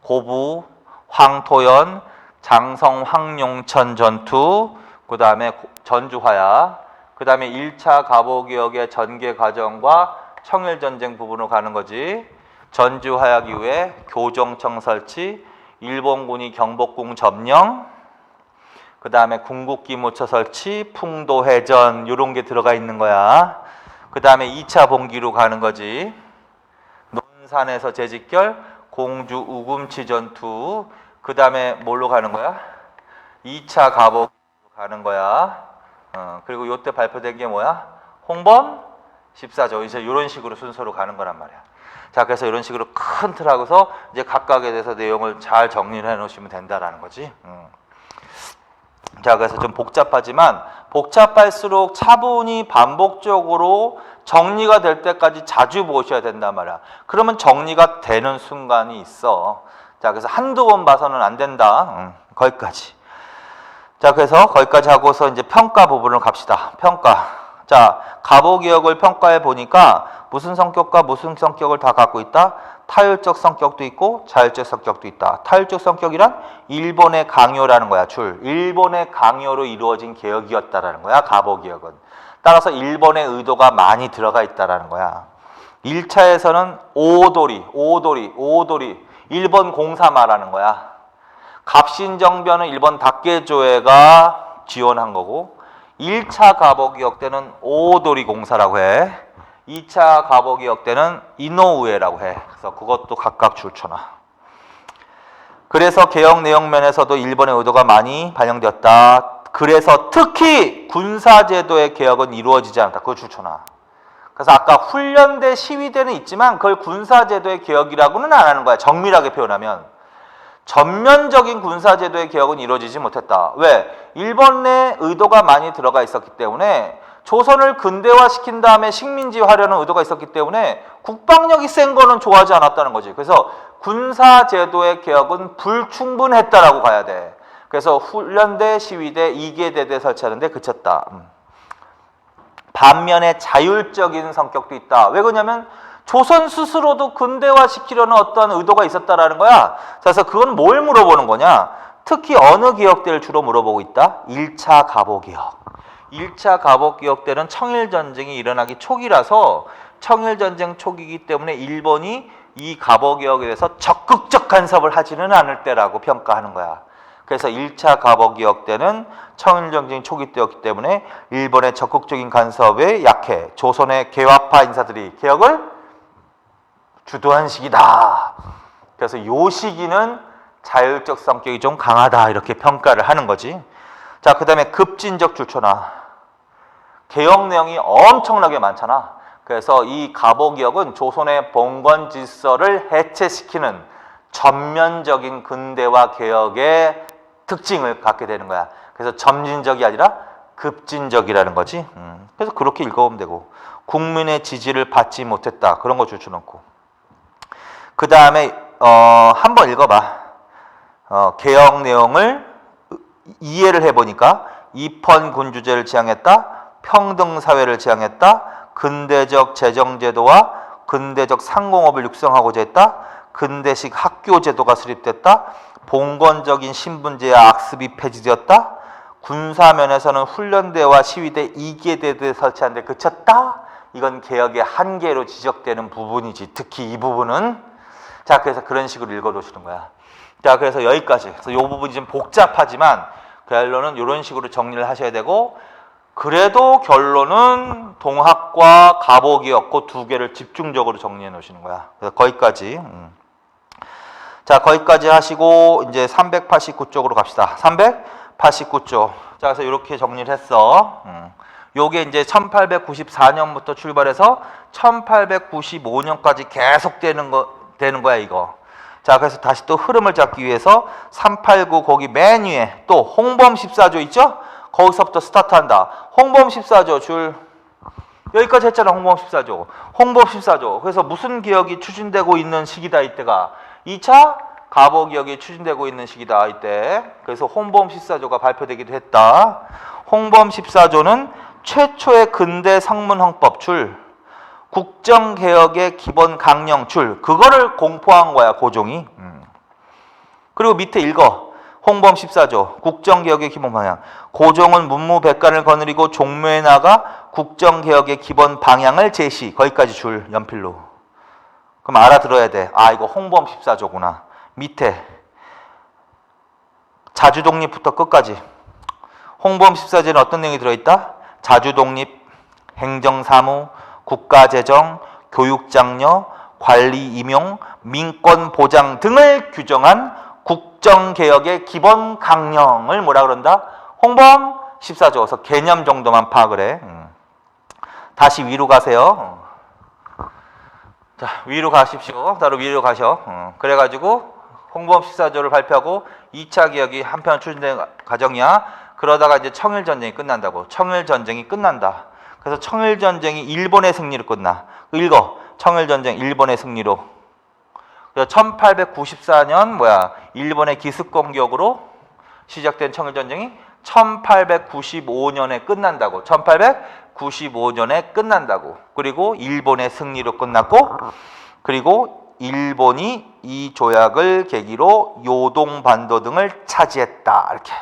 고부, 황토연, 장성, 황룡천 전투, 그 다음에 전주화야. 그 다음에 1차 갑오개혁의 전개 과정과 청일전쟁 부분으로 가는 거지. 전주화약 이후에 교정청 설치, 일본군이 경복궁 점령, 그 다음에 궁극기무처 설치, 풍도해전 이런 게 들어가 있는 거야. 그 다음에 2차 봉기로 가는 거지. 논산에서 재직결, 공주 우금치 전투, 그 다음에 뭘로 가는 거야? 2차 갑오개혁으로 가는 거야. 그리고 이때 발표된 게 뭐야? 홍범 14조. 이제 이런 식으로 순서로 가는 거란 말이야. 자, 그래서 이런 식으로 큰 틀 하고서 이제 각각에 대해서 내용을 잘 정리를 해 놓으시면 된다라는 거지. 자, 그래서 좀 복잡하지만 복잡할수록 차분히 반복적으로 정리가 될 때까지 자주 보셔야 된단 말이야. 그러면 정리가 되는 순간이 있어. 자, 그래서 한두 번 봐서는 안 된다. 거기까지. 자, 그래서 거기까지 하고서 이제 평가 부분으로 갑시다. 평가. 자, 갑오개혁을 평가해 보니까 무슨 성격과 무슨 성격을 다 갖고 있다? 타율적 성격도 있고 자율적 성격도 있다. 타율적 성격이란 일본의 강요라는 거야. 일본의 강요로 이루어진 개혁이었다라는 거야. 갑오개혁은. 따라서 일본의 의도가 많이 들어가 있다라는 거야. 1차에서는 오도리 일본 공사 말하는 거야. 갑신정변은 일본 다케조에가 지원한 거고 1차 갑오개혁 때는 오도리 공사라고 해. 2차 갑오개혁 때는 이노우에라고 해. 그래서 그것도 각각 줄쳐놔. 그래서 개혁 내용 면에서도 일본의 의도가 많이 반영되었다. 그래서 특히 군사제도의 개혁은 이루어지지 않았다. 그거 줄쳐놔. 그래서 아까 훈련대, 시위대는 있지만 그걸 군사제도의 개혁이라고는 안 하는 거야. 정밀하게 표현하면. 전면적인 군사제도의 개혁은 이루어지지 못했다. 왜? 일본 내 의도가 많이 들어가 있었기 때문에 조선을 근대화시킨 다음에 식민지화하려는 의도가 있었기 때문에 국방력이 센 거는 좋아하지 않았다는 거지. 그래서 군사제도의 개혁은 불충분했다라고 가야 돼. 그래서 훈련대, 시위대, 2개 대대 설치하는데 그쳤다. 반면에 자율적인 성격도 있다. 왜 그러냐면 조선 스스로도 근대화시키려는 어떤 의도가 있었다라는 거야. 그래서 그건 뭘 물어보는 거냐? 특히 어느 개혁대를 주로 물어보고 있다? 1차 갑오개혁. 1차 갑오개혁 때는 청일전쟁이 일어나기 초기라서 청일전쟁 초기이기 때문에 일본이 이 갑오개혁에 대해서 적극적 간섭을 하지는 않을 때라고 평가하는 거야. 그래서 1차 갑오개혁 때는 청일전쟁 초기 때였기 때문에 일본의 적극적인 간섭에 약해. 조선의 개화파 인사들이 개혁을 주도한 시기다. 그래서 요 시기는 자율적 성격이 좀 강하다 이렇게 평가를 하는 거지. 자, 그 다음에 급진적 줄쳐놔. 개혁 내용이 엄청나게 많잖아. 그래서 이 갑오개혁은 조선의 봉건 질서를 해체시키는 전면적인 근대화 개혁의 특징을 갖게 되는 거야. 그래서 점진적이 아니라 급진적이라는 거지. 그래서 그렇게 읽어보면 되고. 국민의 지지를 받지 못했다. 그런 거 줄쳐놓고. 그 다음에 한번 읽어봐. 개혁 내용을 이해를 해보니까 입헌군주제를 지향했다. 평등사회를 지향했다. 근대적 재정제도와 근대적 상공업을 육성하고자 했다. 근대식 학교제도가 수립됐다. 봉건적인 신분제와 악습이 폐지되었다. 군사면에서는 훈련대와 시위대 2개 대대 설치한 데 그쳤다. 이건 개혁의 한계로 지적되는 부분이지. 특히 이 부분은. 자, 그래서 그런 식으로 읽어놓으시는 거야. 자, 그래서 여기까지. 그래서 이 부분이 좀 복잡하지만 결론은 이런 식으로 정리를 하셔야 되고, 그래도 결론은 동학과 갑오개혁 그 두 개를 집중적으로 정리해 놓으시는 거야. 그래서 거기까지. 자, 거기까지 하시고 이제 389쪽으로 갑시다. 389쪽. 자, 그래서 이렇게 정리를 했어. 요게 이제 1894년부터 출발해서 1895년까지 계속 되는 거야, 이거. 자, 그래서 다시 또 흐름을 잡기 위해서 389 거기 맨 위에 또 홍범 14조 있죠? 거기서부터 스타트한다. 홍범 14조 줄 여기까지 했잖아. 홍범 14조. 홍범 14조. 그래서 무슨 개혁이 추진되고 있는 시기다 이때가 2차 갑오개혁이 추진되고 있는 시기다 이때. 그래서 홍범 14조가 발표되기도 했다. 홍범 14조는 최초의 근대 성문헌법 줄 국정개혁의 기본 강령 줄 그거를 공포한 거야 고종이. 그리고 밑에 읽어. 홍범 14조 국정개혁의 기본 방향. 고종은 문무백관을 거느리고 종묘에 나가 국정개혁의 기본 방향을 제시. 거기까지 줄 연필로. 그럼 알아들어야 돼. 아, 이거 홍범 14조구나. 밑에 자주독립부터 끝까지. 홍범 14조에는 어떤 내용이 들어있다? 자주독립, 행정사무, 국가재정, 교육장려, 관리 임용, 민권보장 등을 규정한 국정개혁의 기본 강령을 뭐라 그런다? 홍범 14조. 그래서 개념 정도만 파악을 해. 다시 위로 가세요. 자, 위로 가십시오. 바로 위로 가셔. 그래가지고 홍범 14조를 발표하고 2차 개혁이 한편 추진된 과정이야. 그러다가 이제 청일전쟁이 끝난다고. 청일전쟁이 끝난다. 그래서 청일전쟁이 일본의 승리로 끝나. 읽어. 청일전쟁 일본의 승리로. 그래서 1894년 일본의 기습 공격으로 시작된 청일전쟁이 1895년에 끝난다고. 1895년에 끝난다고. 그리고 일본의 승리로 끝났고, 그리고 일본이 이 조약을 계기로 요동반도 등을 차지했다. 이렇게.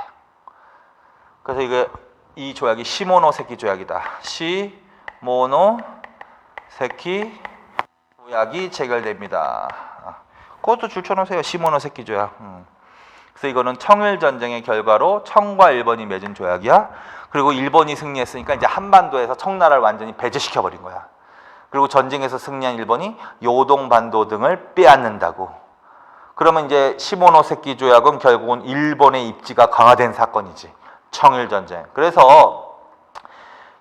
그래서 이 조약이 시모노세키 조약이다. 시모노세키 조약이 체결됩니다. 그것도 줄쳐놓으세요. 시모노세키 조약. 그래서 이거는 청일전쟁의 결과로 청과 일본이 맺은 조약이야. 그리고 일본이 승리했으니까 이제 한반도에서 청나라를 완전히 배제시켜버린 거야. 그리고 전쟁에서 승리한 일본이 요동반도 등을 빼앗는다고. 그러면 이제 시모노세키 조약은 결국은 일본의 입지가 강화된 사건이지. 청일전쟁. 그래서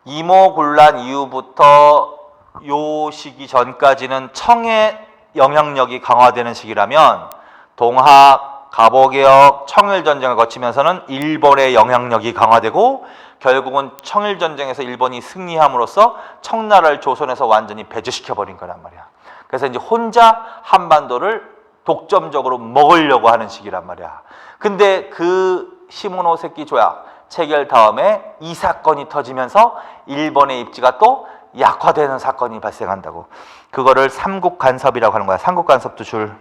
이모군란 이후부터 요 시기 전까지는 청의 영향력이 강화되는 시기라면 동학, 갑오개혁, 청일전쟁을 거치면서는 일본의 영향력이 강화되고 결국은 청일전쟁에서 일본이 승리함으로써 청나라를 조선에서 완전히 배제시켜버린 거란 말이야. 그래서 이제 혼자 한반도를 독점적으로 먹으려고 하는 시기란 말이야. 근데 그 시모노세키 조약 체결 다음에 이 사건이 터지면서 일본의 입지가 또 약화되는 사건이 발생한다고. 그거를 삼국간섭이라고 하는 거야. 삼국간섭도 줄.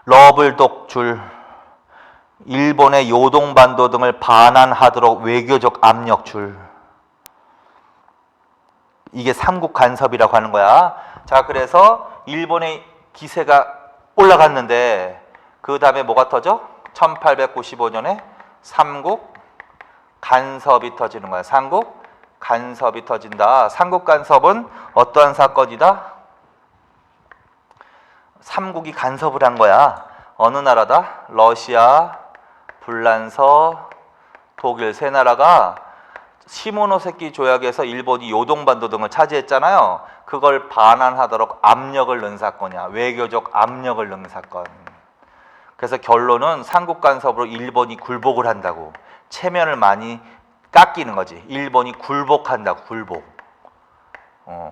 러블독 줄. 일본의 요동반도 등을 반환하도록 외교적 압력 줄. 이게 삼국간섭이라고 하는 거야. 자, 그래서 일본의 기세가 올라갔는데 그 다음에 뭐가 터져? 1895년에 삼국간섭이 터지는 거야. 삼국간섭이 터진다. 삼국간섭은 어떠한 사건이다? 삼국이 간섭을 한 거야. 어느 나라다? 러시아, 불란서, 독일 세 나라가 시모노세키 조약에서 일본이 요동반도 등을 차지했잖아요. 그걸 반환하도록 압력을 넣은 사건이야. 외교적 압력을 넣은 사건. 그래서 결론은 삼국간섭으로 일본이 굴복을 한다고. 체면을 많이 깎이는 거지. 일본이 굴복한다고. 굴복.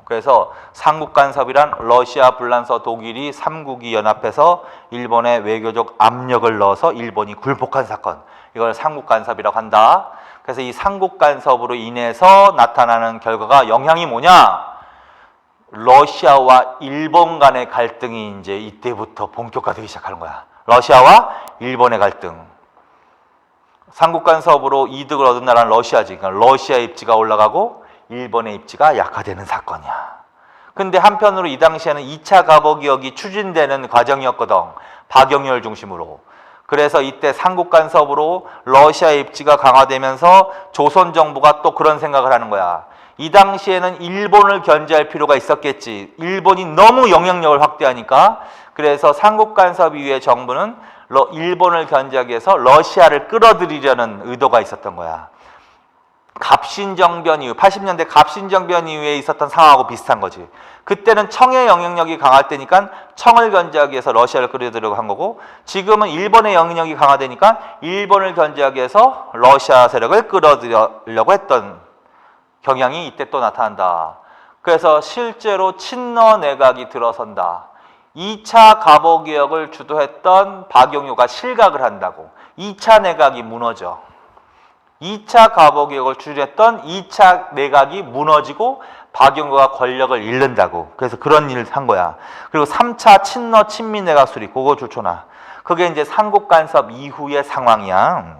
그래서 삼국간섭이란 러시아, 불란서, 독일이 삼국이 연합해서 일본에 외교적 압력을 넣어서 일본이 굴복한 사건. 이걸 삼국간섭이라고 한다. 그래서 이 삼국간섭으로 인해서 나타나는 결과가 영향이 뭐냐? 러시아와 일본 간의 갈등이 이제 이때부터 본격화되기 시작하는 거야. 러시아와 일본의 갈등. 삼국간섭으로 이득을 얻은 나라는 러시아지. 그러니까 러시아의 입지가 올라가고 일본의 입지가 약화되는 사건이야. 근데 한편으로 이 당시에는 2차 갑오개혁이 추진되는 과정이었거든. 박영렬 중심으로. 그래서 이때 삼국간섭으로 러시아의 입지가 강화되면서 조선 정부가 또 그런 생각을 하는 거야. 이 당시에는 일본을 견제할 필요가 있었겠지. 일본이 너무 영향력을 확대하니까. 그래서 삼국간섭 이후에 정부는 일본을 견제하기 위해서 러시아를 끌어들이려는 의도가 있었던 거야. 갑신정변 이후, 80년대 갑신정변 이후에 있었던 상황하고 비슷한 거지. 그때는 청의 영향력이 강할 때니까 청을 견제하기 위해서 러시아를 끌어들이려고 한 거고, 지금은 일본의 영향력이 강화되니까 일본을 견제하기 위해서 러시아 세력을 끌어들이려고 했던 경향이 이때 또 나타난다. 그래서 실제로 친러 내각이 들어선다. 2차 갑오개혁을 주도했던 박용효가 실각을 한다고. 2차 내각이 무너져. 2차 갑오개혁을 주도했던 2차 내각이 무너지고 박용효가 권력을 잃는다고. 그래서 그런 일을 한 거야. 그리고 3차 친러 친미 내각 수립, 그거 좋잖아. 그게 이제 삼국 간섭 이후의 상황이야.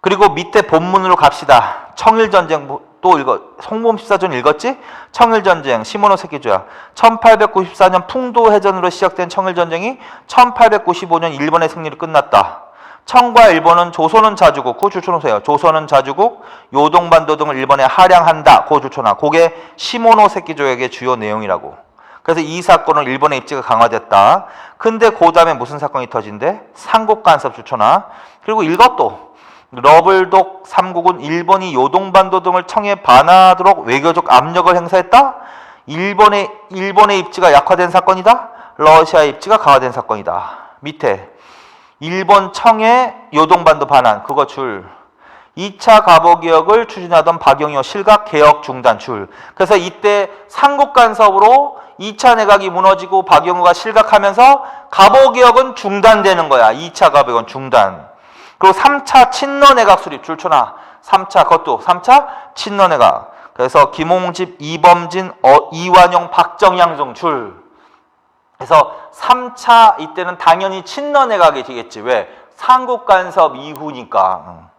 그리고 밑에 본문으로 갑시다. 청일전쟁 또 송범 14전 읽었지? 청일전쟁, 시모노세키 조약. 1894년 풍도해전으로 시작된 청일전쟁이 1895년 일본의 승리로 끝났다. 청과 일본은 조선은 자주국, 그거 줄쳐놓으세요. 조선은 자주국, 요동반도 등을 일본에 할양한다. 그거 줄쳐놔. 그게 시모노세키 조약의 주요 내용이라고. 그래서 이 사건은 일본의 입지가 강화됐다. 근데 그 다음에 무슨 사건이 터진대? 삼국간섭 줄쳐놔. 그리고 이것도 러블독 3국은 일본이 요동반도 등을 청에 반하도록 외교적 압력을 행사했다. 일본의 입지가 약화된 사건이다. 러시아의 입지가 강화된 사건이다. 밑에 일본 청의 요동반도 반환, 그거 줄. 2차 갑오개혁을 추진하던 박영효 실각 개혁 중단 줄. 그래서 이때 삼국간섭으로 2차 내각이 무너지고 박영효가 실각하면서 갑오개혁은 중단되는 거야. 2차 갑오개혁은 중단. 그리고 3차 친러 내각 수립 줄쳐놔. 3차 그것도 3차 친러 내각. 그래서 김홍집, 이범진, 이완용, 박정양 등 줄. 그래서 3차 이때는 당연히 친러 내각이 되겠지. 왜? 삼국간섭 이후니까.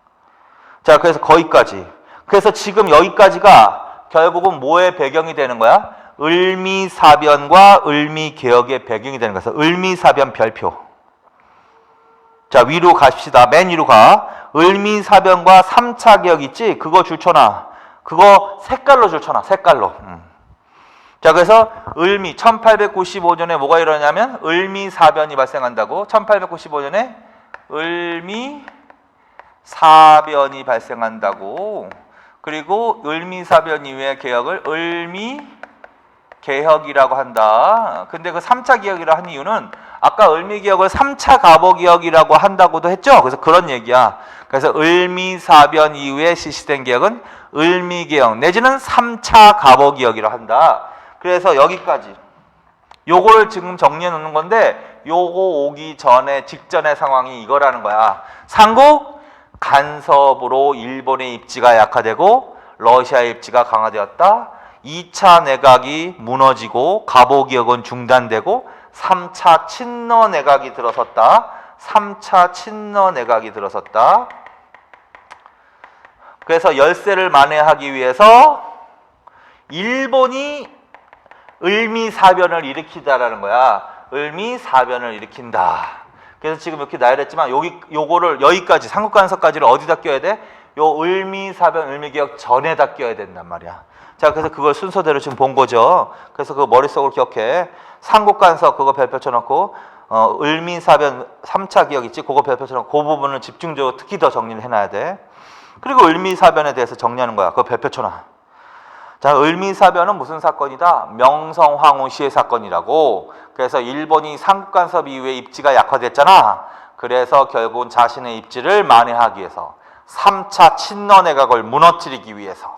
자, 그래서 거기까지. 그래서 지금 여기까지가 결국은 뭐의 배경이 되는 거야? 을미사변과 을미개혁의 배경이 되는 거야. 그래서 을미사변 별표. 자, 위로 갑시다. 맨 위로 가. 을미사변과 3차 개혁 있지? 그거 줄쳐놔. 그거 색깔로 줄쳐놔. 색깔로. 자, 그래서 을미 1895년에 뭐가 일어나냐면 을미사변이 발생한다고. 1895년에 을미사변이 발생한다고. 그리고 을미사변 이후의 개혁을 을미개혁이라고 한다. 근데 그 3차 개혁이라 한 이유는 아까 을미개혁을 3차 갑오개혁이라고 한다고도 했죠. 그래서 그런 얘기야. 그래서 을미사변 이후에 실시된 개혁은 을미개혁 내지는 3차 갑오개혁이라고 한다. 그래서 여기까지. 요거를 지금 정리해 놓는 건데 요거 오기 전에 직전의 상황이 이거라는 거야. 삼국 간섭으로 일본의 입지가 약화되고 러시아의 입지가 강화되었다. 2차 내각이 무너지고 갑오개혁은 중단되고 3차 친러 내각이 들어섰다. 3차 친러 내각이 들어섰다. 그래서 열세를 만회하기 위해서 일본이 을미사변을 일으키다라는 거야. 을미사변을 일으킨다. 그래서 지금 이렇게 나열했지만 요거를 여기까지 삼국간섭까지를 어디다 껴야 돼? 요 을미사변, 을미개혁 전에다 껴야 된단 말이야. 자, 그래서 그걸 순서대로 지금 본 거죠. 그래서 그 머릿속으로 기억해. 삼국간섭 그거 별표 쳐놓고 을미사변 3차 개혁 있지? 그거 별표 쳐놓고 그 부분을 집중적으로 특히 더 정리를 해놔야 돼. 그리고 을미사변에 대해서 정리하는 거야. 그거 별표 쳐놔. 자, 을미사변은 무슨 사건이다? 명성황후 시해 사건이라고. 그래서 일본이 삼국간섭 이후에 입지가 약화됐잖아. 그래서 결국은 자신의 입지를 만회하기 위해서 3차 친러 내각을 무너뜨리기 위해서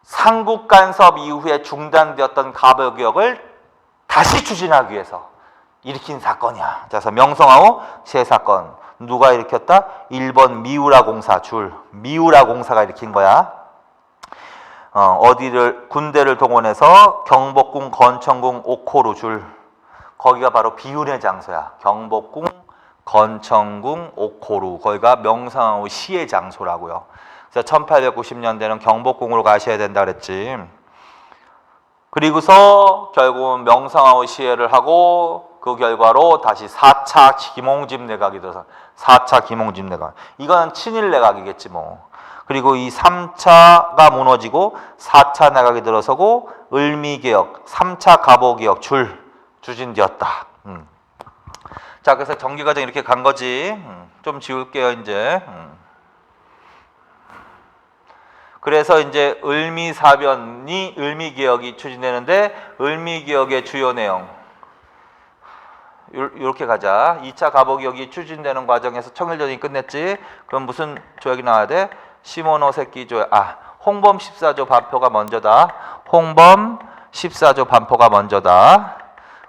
삼국간섭 이후에 중단되었던 갑오개혁을 다시 추진하기 위해서 일으킨 사건이야. 그래서 명성황후 시해 사건. 누가 일으켰다? 일본 미우라 공사 줄. 미우라 공사가 일으킨 거야. 어디를 군대를 동원해서 경복궁, 건천궁, 옥호루 줄. 거기가 바로 비운의 장소야. 경복궁, 건천궁, 옥호루. 거기가 명성황후 시해 장소라고요. 그래서 1890년대는 경복궁으로 가셔야 된다 그랬지. 그리고서 결국은 명성황후 시해를 하고 그 결과로 다시 4차 김홍집 내각이 들어서 4차 김홍집 내각. 이건 친일 내각이겠지 뭐. 그리고 이 3차가 무너지고 4차 내각이 들어서고 을미개혁, 3차 갑오개혁 추진되었다. 자, 그래서 정기과정 이렇게 간 거지. 좀 지울게요 이제. 그래서 이제 을미개혁이 추진되는데 을미개혁의 주요 내용 이렇게 가자. 2차 갑오개혁이 추진되는 과정에서 청일전이 끝냈지. 그럼 무슨 조약이 나와야 돼? 시모노세키 조약. 홍범 14조 반포가 먼저다. 홍범 14조 반포가 먼저다.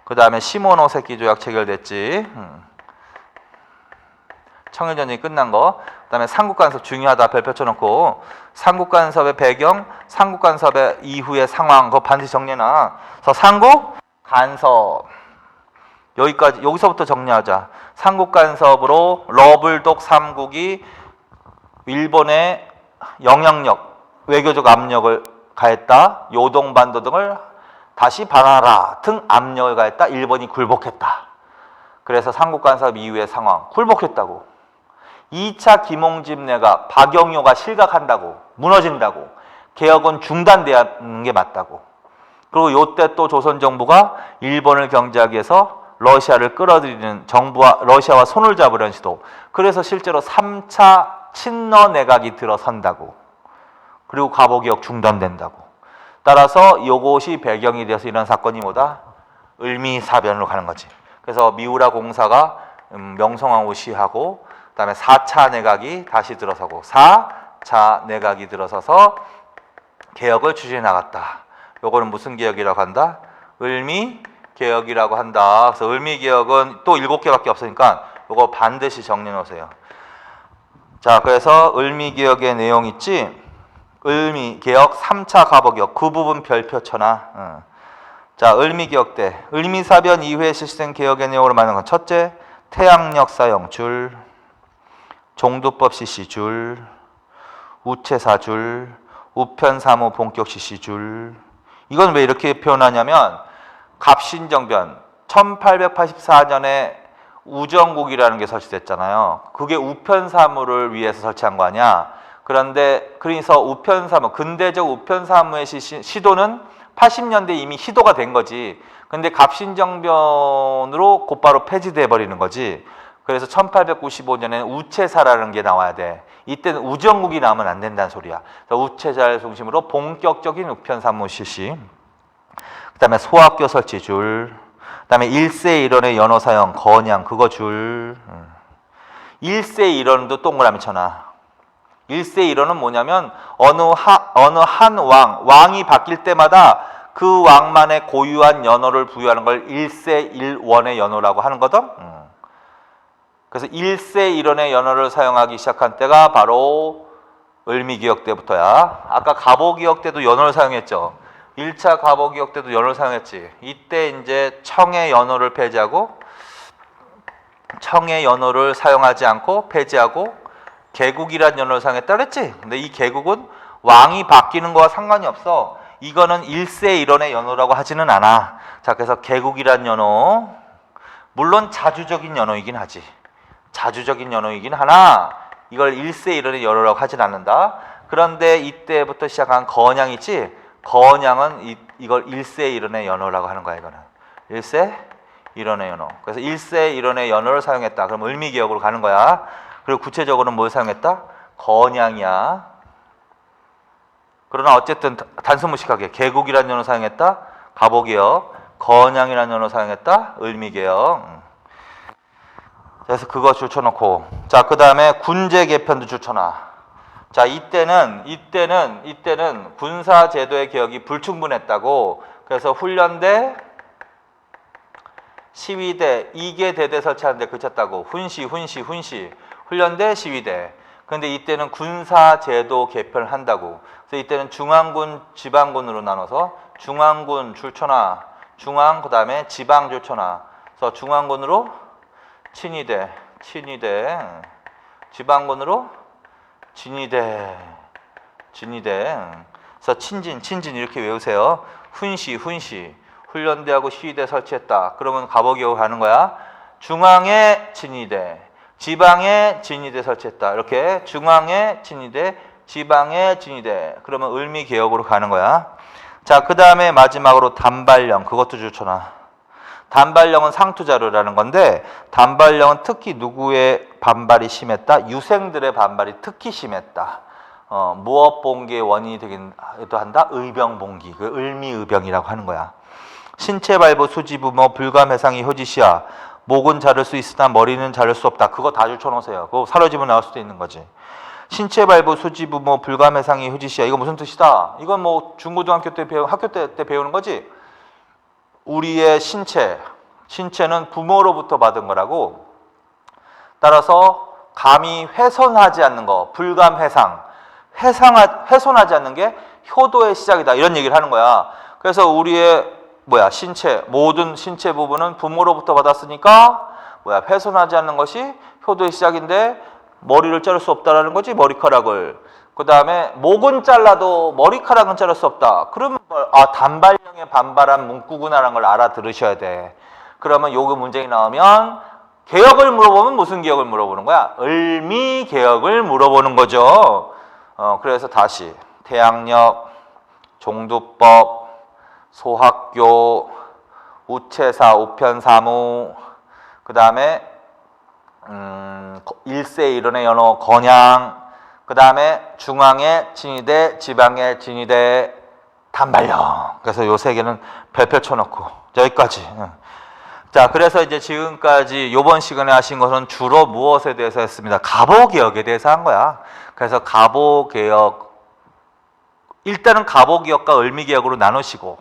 그 다음에 시모노세키 조약 체결됐지. 청일전이 끝난 거. 그 다음에 삼국간섭 중요하다. 별표 쳐놓고 삼국간섭의 배경, 삼국간섭의 이후의 상황 그거 반드시 정리해놔. 그래서 삼국간섭 여기까지, 여기서부터 정리하자. 삼국 간섭으로 러불독 3국이 일본에 영향력, 외교적 압력을 가했다. 요동반도 등을 다시 반환하라 등 압력을 가했다. 일본이 굴복했다. 그래서 삼국 간섭 이후의 상황, 굴복했다고. 2차 김홍집 내각, 박영효가 실각한다고, 무너진다고, 개혁은 중단되는 게 맞다고. 그리고 요때 또 조선 정부가 일본을 경제하기 위해서 러시아를 끌어들이는 정부와 러시아와 손을 잡으려는 시도. 그래서 실제로 3차 친러 내각이 들어선다고. 그리고 가보개혁 중단된다고. 따라서 이것이 배경이 되어서 이런 사건이 뭐다? 을미사변으로 가는 거지. 그래서 미우라 공사가 명성황후 시하고 그다음에 4차 내각이 다시 들어서고 4차 내각이 들어서서 개혁을 추진해 나갔다. 요거는 무슨 개혁이라고 한다? 을미개혁이라고 한다. 그래서 을미개혁은 또 7개밖에 없으니까 요거 반드시 정리해 놓으세요. 자, 그래서 을미개혁의 내용 있지? 을미개혁 3차 가보개혁 그 부분 별표 쳐놔. 자, 을미개혁 때 을미사변 이후에 실시된 개혁의 내용으로 말하는 건 첫째, 태양력 사용줄, 종두법 실시줄, 우체사줄, 우편사무 본격 실시줄. 이건 왜 이렇게 표현하냐면 갑신정변 1884년에 우정국이라는 게 설치됐잖아요. 그게 우편사무를 위해서 설치한 거 아니야. 그런데 그래서 우편사무, 근대적 우편사무의 시도는 80년대 이미 시도가 된 거지. 근데 갑신정변으로 곧바로 폐지돼 버리는 거지. 그래서 1895년에는 우체사라는 게 나와야 돼. 이때는 우정국이 나오면 안 된다는 소리야. 그래서 우체사를 중심으로 본격적인 우편사무 실시. 그다음에 소학교 설치줄. 그다음에 1세 1원의 연호 사용 건양 그거 줄. 1세 1원도 동그라미 쳐놔. 1세 1원은 뭐냐면 어느 한 왕이 바뀔 때마다 그 왕만의 고유한 연호를 부여하는 걸 1세 1원의 연호라고 하는 거든. 그래서 1세 1원의 연호를 사용하기 시작한 때가 바로 을미개혁 때부터야. 아까 갑오개혁 때도 연호를 사용했죠. 1차 갑오개혁 때도 연호를 사용했지. 이때 이제 청의 연호를 폐지하고 청의 연호를 사용하지 않고 폐지하고 개국이란 연호를 사용했다 그랬지. 근데 이 개국은 왕이 바뀌는 거와 상관이 없어. 이거는 1세 1원의 연호라고 하지는 않아. 자, 그래서 개국이란 연호, 물론 자주적인 연호이긴 하지. 자주적인 연호이긴 하나 이걸 1세 1원의 연호라고 하진 않는다. 그런데 이때부터 시작한 건양 있지? 건양은 이걸 1세 1원의 연호라고 하는 거야. 이거는 1세 1원의 연호. 그래서 1세 1원의 연호를 사용했다. 그럼 을미개혁으로 가는 거야. 그리고 구체적으로는 뭘 사용했다? 건양이야. 그러나 어쨌든 단순무식하게 개국이라는 연호 사용했다. 갑오개혁. 건양이라는 연호 사용했다. 을미개혁. 그래서 그거 줄쳐놓고, 자, 그 다음에 군제 개편도 줄쳐놔. 자, 이때는 군사제도의 개혁이 불충분했다고. 그래서 훈련대, 시위대, 이계 대대 설치하는데 그쳤다고. 훈시. 훈련대, 시위대. 근데 이때는 군사제도 개편을 한다고. 그래서 이때는 중앙군, 지방군으로 나눠서 중앙군 줄쳐놔. 중앙, 그 다음에 지방 줄쳐놔. 그래서 중앙군으로 친위대, 지방군으로 진위대. 그래서 친진 이렇게 외우세요. 훈시, 훈련대하고 시위대 설치했다. 그러면 갑오개혁을 하는 거야. 중앙에 진위대, 지방에 진위대 설치했다. 이렇게 중앙에 진위대, 지방에 진위대. 그러면 을미개혁으로 가는 거야. 자, 그 다음에 마지막으로 단발령, 그것도 줄쳐놔. 단발령은 상투자료라는 건데 단발령은 특히 누구의 반발이 심했다? 유생들의 반발이 특히 심했다. 무업봉기의 원인이 되기도 한다. 의병봉기, 그 을미의병이라고 하는 거야. 신체발부 수지부모 불감해상이 효지시야. 목은 자를 수 있으나 머리는 자를 수 없다. 그거 다 줄쳐놓으세요. 그거 사로집어 나올 수도 있는 거지. 신체발부 수지부모 불감해상이 효지시야. 이거 무슨 뜻이다? 이건 뭐 중고등학교 때 학교 때 배우는 거지. 우리의 신체는 부모로부터 받은 거라고. 따라서 감히 훼손하지 않는 거, 불감해상, 훼손하지 않는 게 효도의 시작이다. 이런 얘기를 하는 거야. 그래서 우리의 신체, 모든 신체 부분은 부모로부터 받았으니까 훼손하지 않는 것이 효도의 시작인데 머리를 자를 수 없다라는 거지, 머리카락을. 그 다음에 목은 잘라도 머리카락은 자를 수 없다. 그러면 단발형의 반발한 문구구나라는 걸 알아들으셔야 돼. 그러면 요거 문제가 나오면 개혁을 물어보면 무슨 개혁을 물어보는 거야? 을미 개혁을 물어보는 거죠. 그래서 다시 태양력, 종두법, 소학교, 우체사, 우편사무, 그 다음에 일세 일원의 연호, 건양, 그 다음에 중앙의 진위대, 지방의 진위대, 단발령. 그래서 요 세 개는 별표 쳐놓고 여기까지. 자, 그래서 이제 지금까지 요번 시간에 하신 것은 주로 무엇에 대해서 했습니다. 가보개혁에 대해서 한 거야. 그래서 가보개혁, 일단은 가보개혁과 을미개혁으로 나누시고,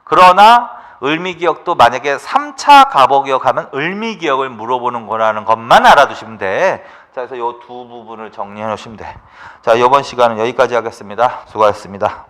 그러나 을미개혁도 만약에 3차 가보개혁하면 을미개혁을 물어보는 거라는 것만 알아두시면 돼. 자, 그래서 요 두 부분을 정리해 놓으시면 돼. 자, 요번 시간은 여기까지 하겠습니다. 수고하셨습니다.